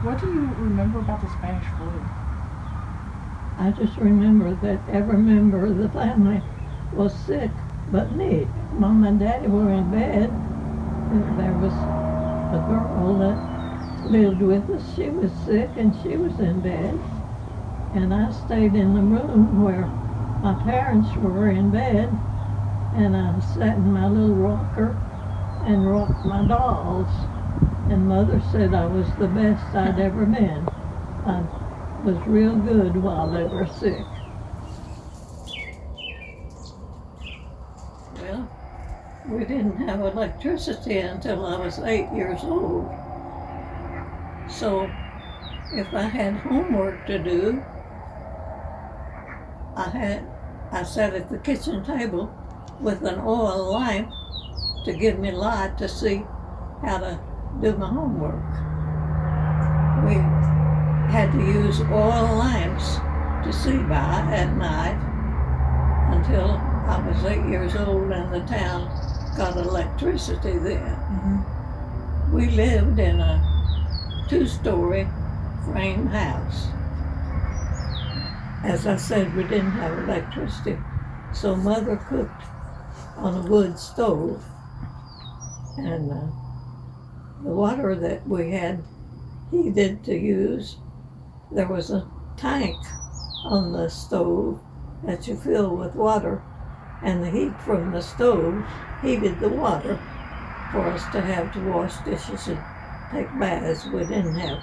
What do you remember about the Spanish flu? I just remember that every member of the family was sick but me. Mom and Daddy were in bed. There was a girl that lived with us. She was sick and she was in bed. And I stayed in the room where my parents were in bed, and I sat in my little rocker and rocked my dolls. And Mother said I was the best I'd ever been. I was real good while they were sick. Well, we didn't have electricity until I was 8 years old. So if I had homework to do, I sat at the kitchen table with an oil lamp to give me light to see how to do my homework. We had to use oil lamps to see by at night until I was 8 years old and the town got electricity then. Mm-hmm. We lived in a 2-story frame house. As I said, we didn't have electricity, so Mother cooked on a wood stove. And the water that we had heated to use, there was a tank on the stove that you fill with water, and the heat from the stove heated the water for us to have to wash dishes and take baths. We didn't have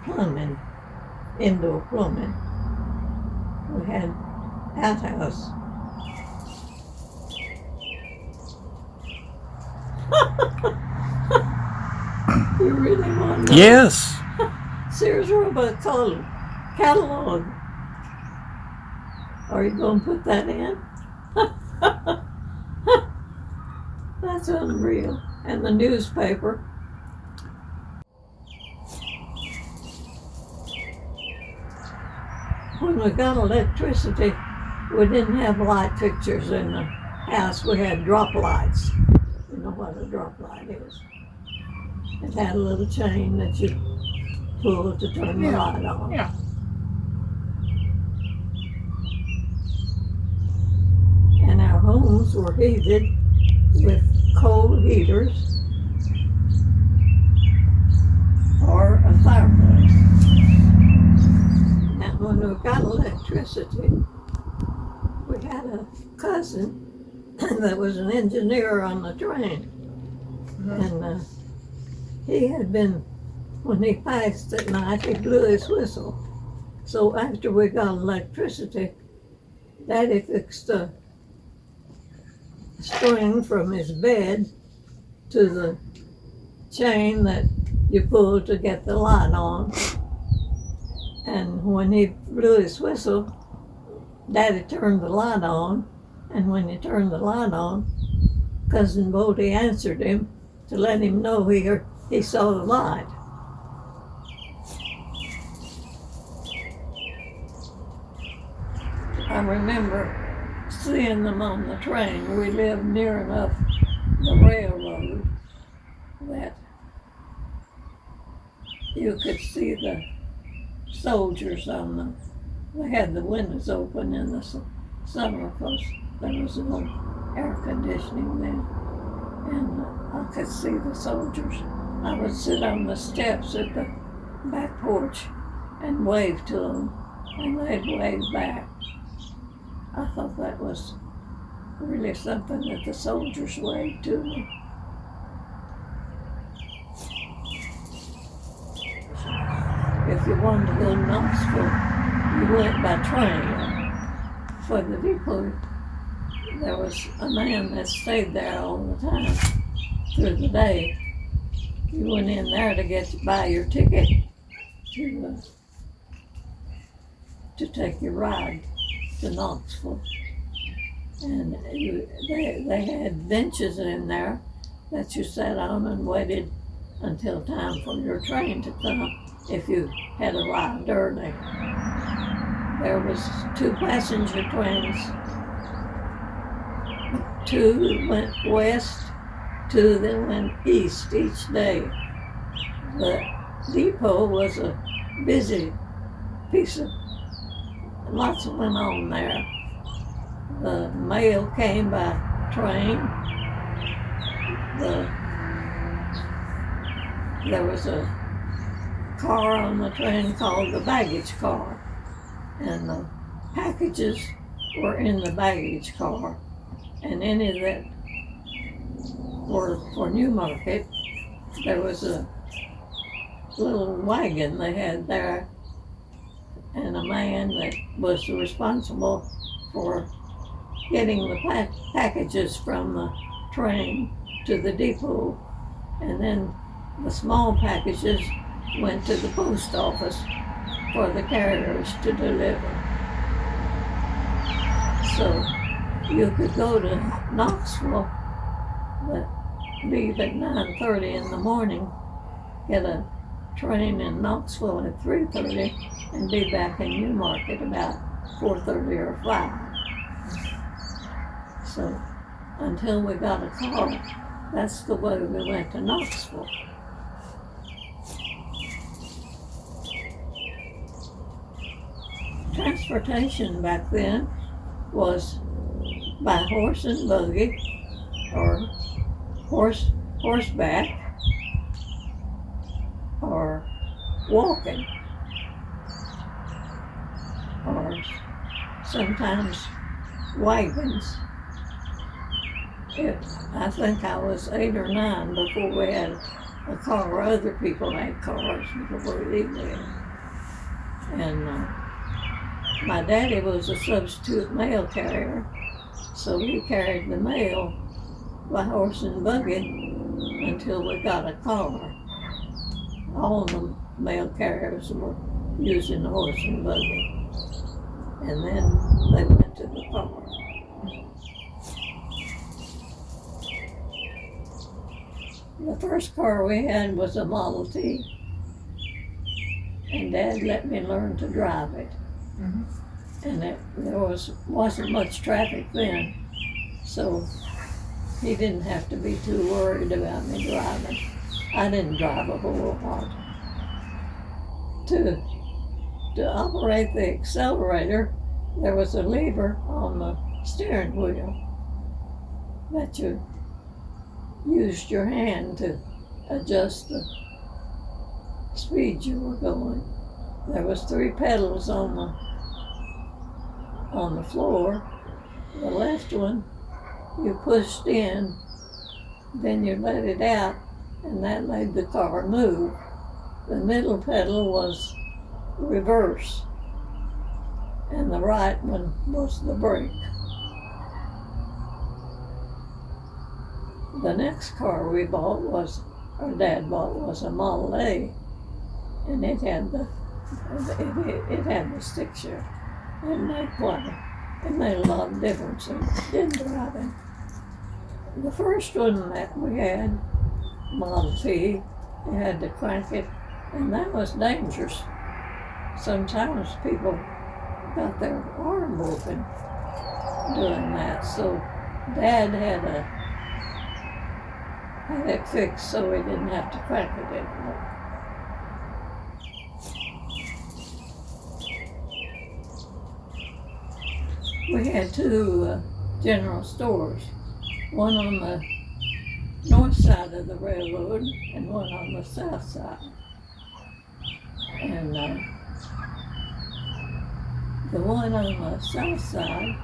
plumbing, indoor plumbing. We had outhouse. You really want to know? Yes. Sears Roebuck catalog. Are you going to put that in? That's unreal. And the newspaper. When we got electricity, we didn't have light fixtures in the house. We had drop lights. You know what a drop light is? It had a little chain that you pull to turn the light on. Yeah. And our homes were heated with coal heaters or a fireplace. Now, when we got electricity, we had a cousin that was an engineer on the train. Mm-hmm. And he had been, when he passed at night, he blew his whistle. So after we got electricity, Daddy fixed a string from his bed to the chain that you pull to get the light on. And when he blew his whistle, Daddy turned the light on. And when he turned the light on, Cousin Bodie answered him to let him know he saw the light. I remember seeing them on the train. We lived near enough the railroad that you could see the soldiers on them. They had the windows open in the summer because there was no air conditioning then. And I could see the soldiers. I would sit on the steps at the back porch and wave to them, and they'd wave back. I thought that was really something that the soldiers waved to me. If you wanted to go to Knoxville, you went by train. For the depot, there was a man that stayed there all the time through the day. You went in there to buy your ticket to take your ride to Knoxville. And they had benches in there that you sat on and waited until time for your train to come if you had arrived early. There was 2 passenger trains. 2 went west, 2 that went east each day. The depot was a busy piece of, lots went on there. The mail came by train. There was a car on the train called the baggage car, and the packages were in the baggage car, and any that were for Newmarket, there was a little wagon they had there, and a man that was responsible for getting the packages from the train to the depot, and then the small packages went to the post office for the carriers to deliver. So you could go to Knoxville, but leave at 9:30 in the morning, get a train in Knoxville at 3:30, and be back in Newmarket about 4:30 or 5. So until we got a car, that's the way we went to Knoxville. Transportation back then was by horse and buggy, or horseback, or walking, or sometimes wagons. I think I was 8 or 9 before we had a car. Other people had cars before we did. And my daddy was a substitute mail carrier, so he carried the mail by horse and buggy until we got a car. All the mail carriers were using the horse and buggy, and then they went to the car. The first car we had was a Model T, and Dad let me learn to drive it. Mm-hmm. And there wasn't much traffic then, so he didn't have to be too worried about me driving. I didn't drive a whole lot. To operate the accelerator, there was a lever on the steering wheel that you used your hand to adjust the speed you were going. There was 3 pedals on the floor. The left one you pushed in, then you let it out, and that made the car move. The middle pedal was reverse, and the right one was the brake. The next car we bought Dad bought was a Model A, and it had the stick shift. It made a lot of difference in driving. The first one that we had, Model T, you had to crank it, and that was dangerous. Sometimes people got their arm broken doing that, so Dad had it fixed so he didn't have to crank it anymore. We had 2 general stores, one on the north side of the railroad and one on the south side. And the one on the south side,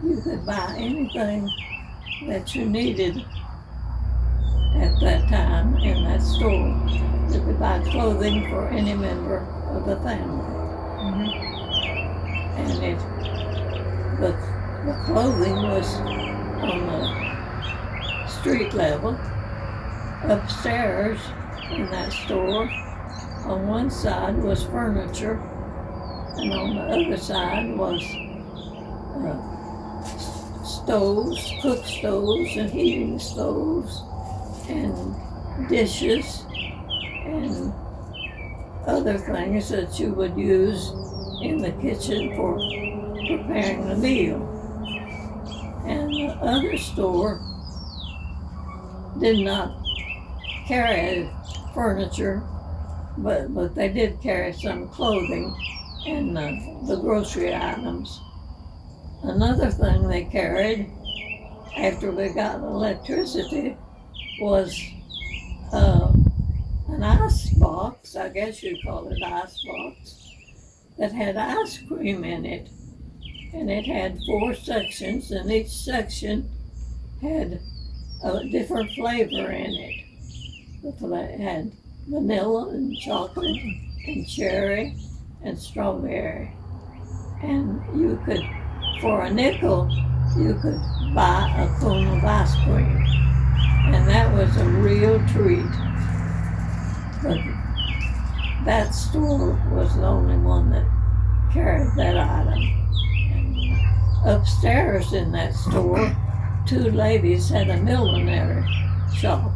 you could buy anything that you needed at that time in that store. You could buy clothing for any member of the family. Mm-hmm. And the clothing was on the street level. Upstairs in that store, on one side was furniture, and on the other side was stoves, cook stoves and heating stoves, and dishes, and other things that you would use in the kitchen for preparing the meal. And the other store did not carry furniture but they did carry some clothing and the grocery items. Another thing they carried after we got electricity was an ice box, I guess you'd call it ice box, that had ice cream in it. And it had 4 sections, and each section had a different flavor in it. It had vanilla and chocolate and cherry and strawberry. And you could, for a nickel, you could buy a cone of ice cream. And that was a real treat. But that store was the only one that carried that item. And upstairs in that store, 2 ladies had a millinery shop.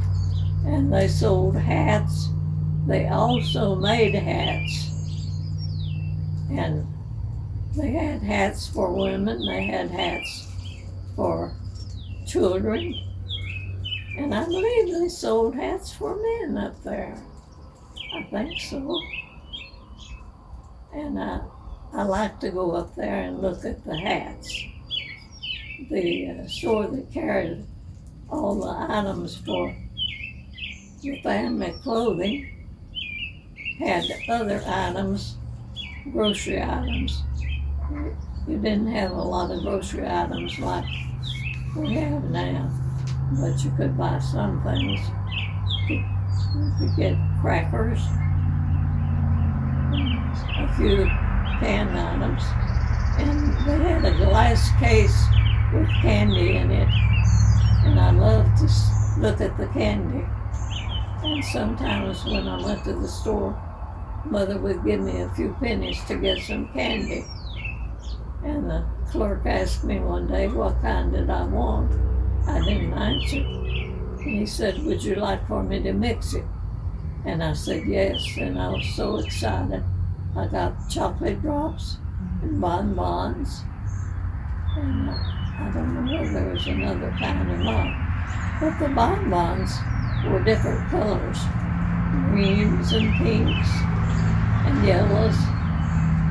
And they sold hats. They also made hats. And they had hats for women. They had hats for children. And I believe they sold hats for men up there. I think so. And I like to go up there and look at the hats. The store that carried all the items for the family clothing had other items, grocery items. You didn't have a lot of grocery items like we have now, but you could buy some things. You could get crackers, a few canned items, and they had a glass case with candy in it, and I loved to look at the candy. And sometimes when I went to the store, Mother would give me a few pennies to get some candy. And the clerk asked me one day what kind did I want. I didn't answer. And he said, "Would you like for me to mix it?" And I said yes, and I was so excited. I got chocolate drops and bonbons, and I don't know whether there was another kind or not. But the bonbons were different colors, greens and pinks and yellows,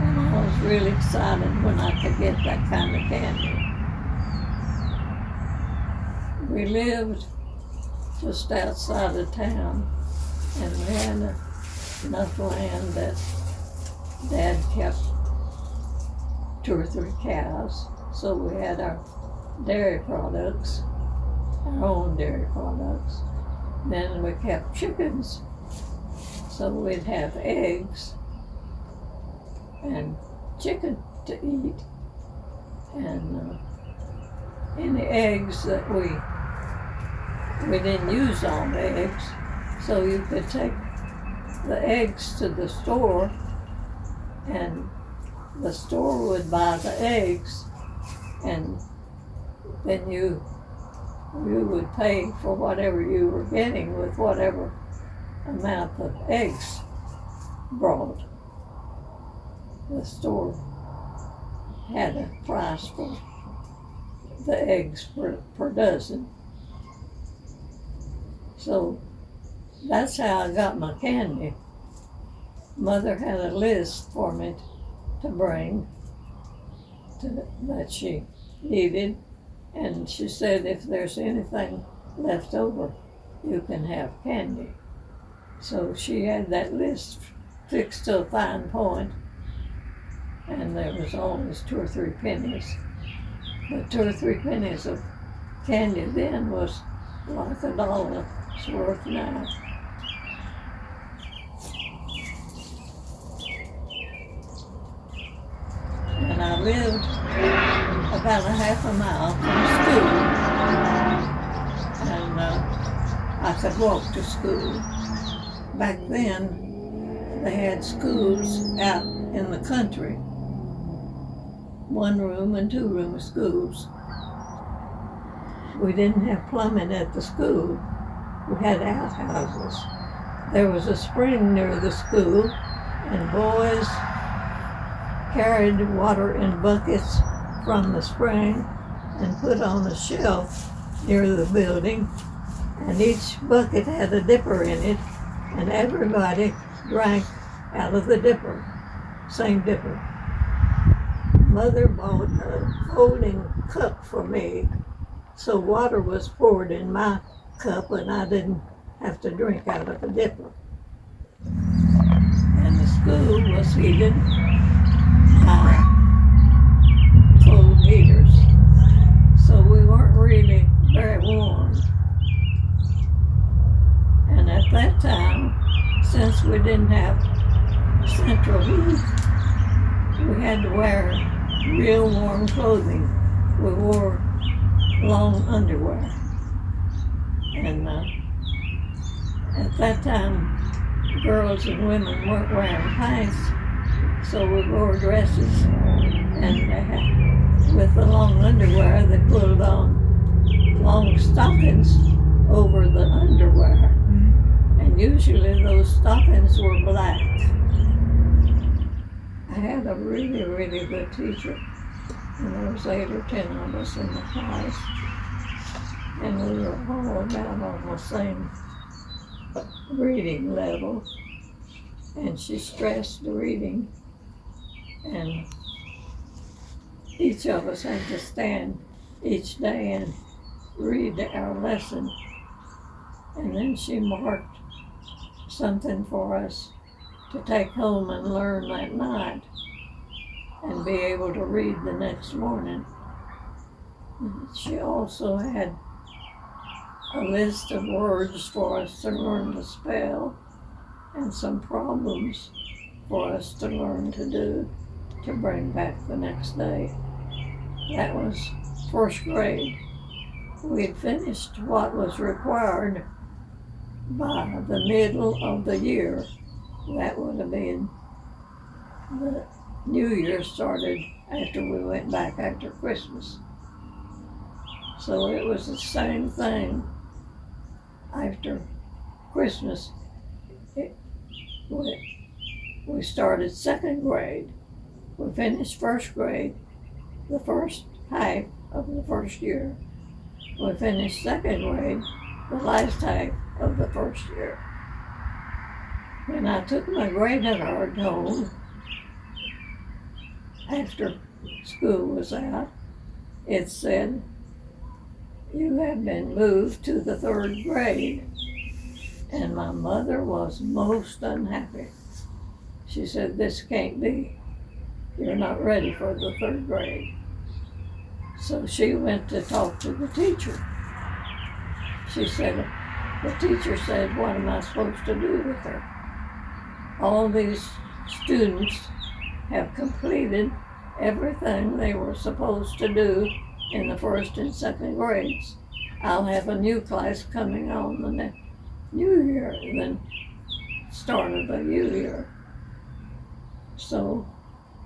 and I was really excited when I could get that kind of candy. We lived just outside of town, and we had enough land that Dad kept 2 or 3 cows, so we had our dairy products, our own dairy products. Then we kept chickens, so we'd have eggs and chicken to eat. And any eggs that we didn't use all the eggs, so you could take the eggs to the store, and the store would buy the eggs, and then you would pay for whatever you were getting with whatever amount of eggs brought. The store had a price for the eggs per dozen. So that's how I got my candy. Mother had a list for me to bring that she needed, and she said if there's anything left over, you can have candy. So she had that list fixed to a fine point, and there was always 2 or 3 pennies. But 2 or 3 pennies of candy then was like $1's worth now. And I lived about a half a mile from school, and I could walk to school. Back then, they had schools out in the country, 1-room and 2-room schools. We didn't have plumbing at the school. We had outhouses. There was a spring near the school, and boys carried water in buckets from the spring and put on a shelf near the building, and each bucket had a dipper in it, and everybody drank out of the dipper, same dipper. Mother bought a folding cup for me, so water was poured in my cup and I didn't have to drink out of a dipper. And the school was heated by coal heaters, so we weren't really very warm. And at that time, since we didn't have central heat, we had to wear real warm clothing. We wore long underwear. And at that time, girls and women weren't wearing pants, so we wore dresses. And with the long underwear, they pulled on long stockings over the underwear. And usually those stockings were black. I had a really, really good teacher. And there was 8 or 10 of us in the class. And we were all about on the same reading level. And she stressed the reading. And each of us had to stand each day and read our lesson. And then she marked something for us to take home and learn that night and be able to read the next morning. She also had a list of words for us to learn to spell and some problems for us to learn to do to bring back the next day. That was first grade. We had finished what was required by the middle of the year. That would have been the New Year started after we went back after Christmas. So it was the same thing after Christmas. We started second grade. We finished first grade, the first half of the first year. We finished second grade, the last half of the first year. When I took my grade card home after school was out, it said, "You have been moved to the third grade." And my mother was most unhappy. She said, "This can't be. You're not ready for the third grade." So she went to talk to the teacher. She said, the teacher said, "What am I supposed to do with her? All these students have completed everything they were supposed to do in the first and second grades. I'll have a new class coming on the next new year, and then start of the new year." So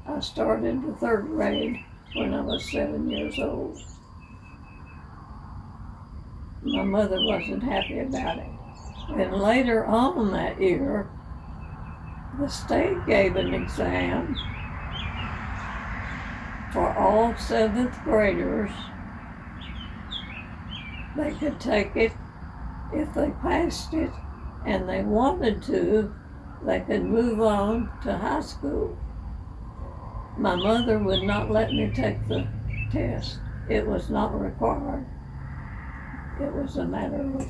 I started the third grade when I was 7 years old. My mother wasn't happy about it. And later on that year, the state gave an exam for all 7th graders. They could take it if they passed it, and they wanted to, they could move on to high school. My mother would not let me take the test. It was not required. It was a matter of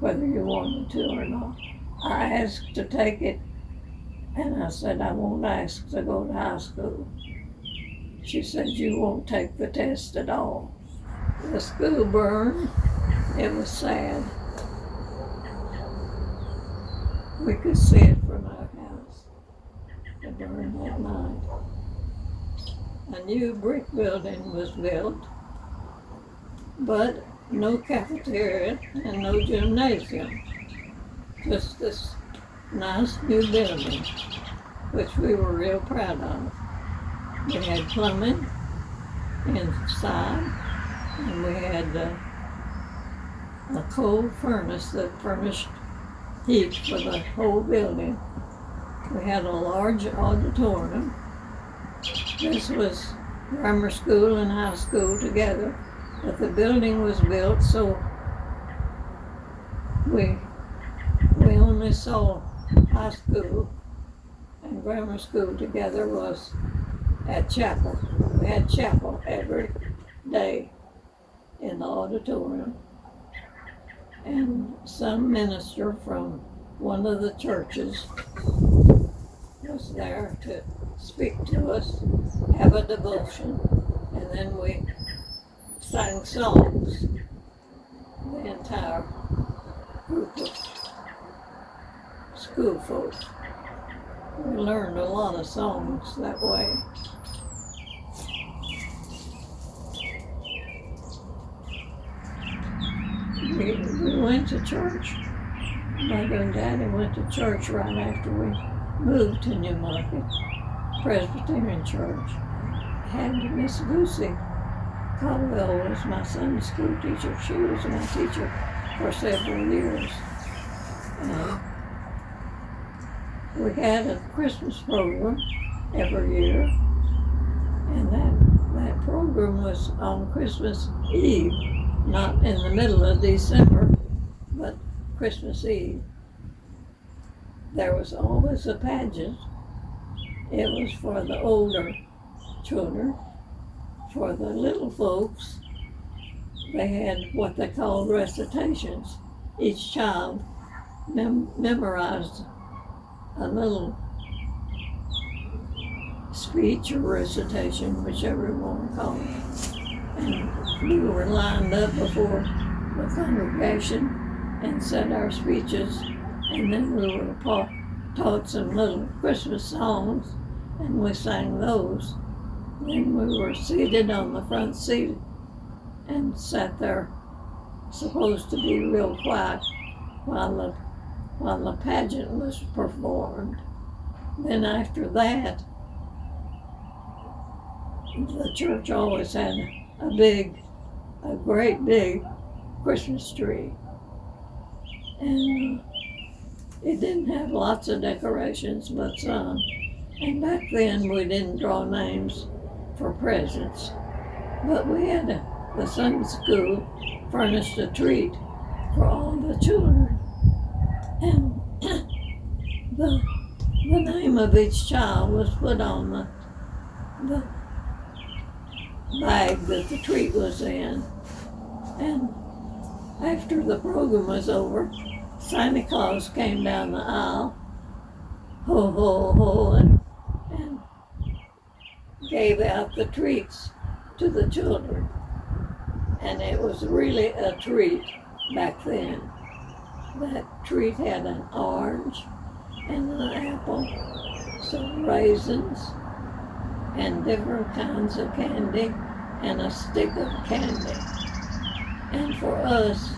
whether you wanted to or not. I asked to take it, and I said, "I won't ask to go to high school." She said, "You won't take the test at all." The school burned. It was sad. We could see it from our house. It burned that night. A new brick building was built, but no cafeteria and no gymnasium. Just this nice new building, which we were real proud of. We had plumbing inside, and we had a coal furnace that furnished heat for the whole building. We had a large auditorium. This was grammar school and high school together, but the building was built so we only saw high school and grammar school together was at chapel. We had chapel every day in the auditorium. And some minister from one of the churches was there to speak to us, have a devotion, and then we sang songs, the entire group of school folks. We learned a lot of songs that way. We went to church. Mother and Daddy went to church right after we moved to New Market, Presbyterian Church. Had Miss Lucy Caldwell was my Sunday school teacher. She was my teacher for several years. We had a Christmas program every year, and that program was on Christmas Eve, not in the middle of December, but Christmas Eve. There was always a pageant. It was for the older children. For the little folks, they had what they called recitations. Each child memorized a little speech or recitation, whichever you want to call it. And we were lined up before the congregation and said our speeches, and then we were taught some little Christmas songs, and we sang those. Then we were seated on the front seat and sat there, supposed to be real quiet while the pageant was performed. Then after that, the church always had a great big Christmas tree. And it didn't have lots of decorations, but some. And back then we didn't draw names for presents. But we had the Sunday school furnished a treat for all the children. And the name of each child was put on the bag that the treat was in. And after the program was over, Santa Claus came down the aisle, ho, ho, ho, and gave out the treats to the children. And it was really a treat back then. That treat had an orange and an apple, some raisins, and different kinds of candy, and a stick of candy. And for us,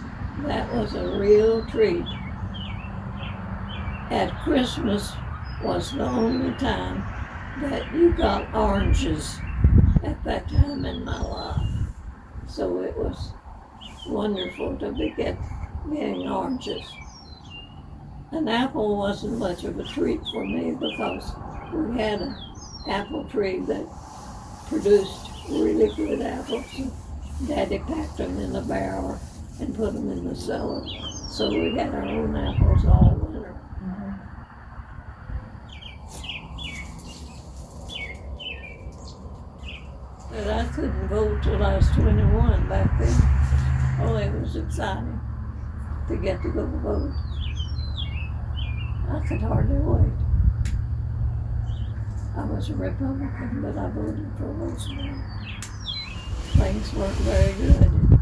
that was a real treat. At Christmas was the only time that you got oranges at that time in my life. So it was wonderful to be getting oranges. An apple wasn't much of a treat for me because we had an apple tree that produced really good apples. Daddy packed them in a barrel and put them in the cellar. So we had our own apples all winter. But I couldn't vote till I was 21 back then. Oh, it was exciting to get to go vote. I could hardly wait. I was a Republican, but I voted for Roosevelt. Things weren't very good.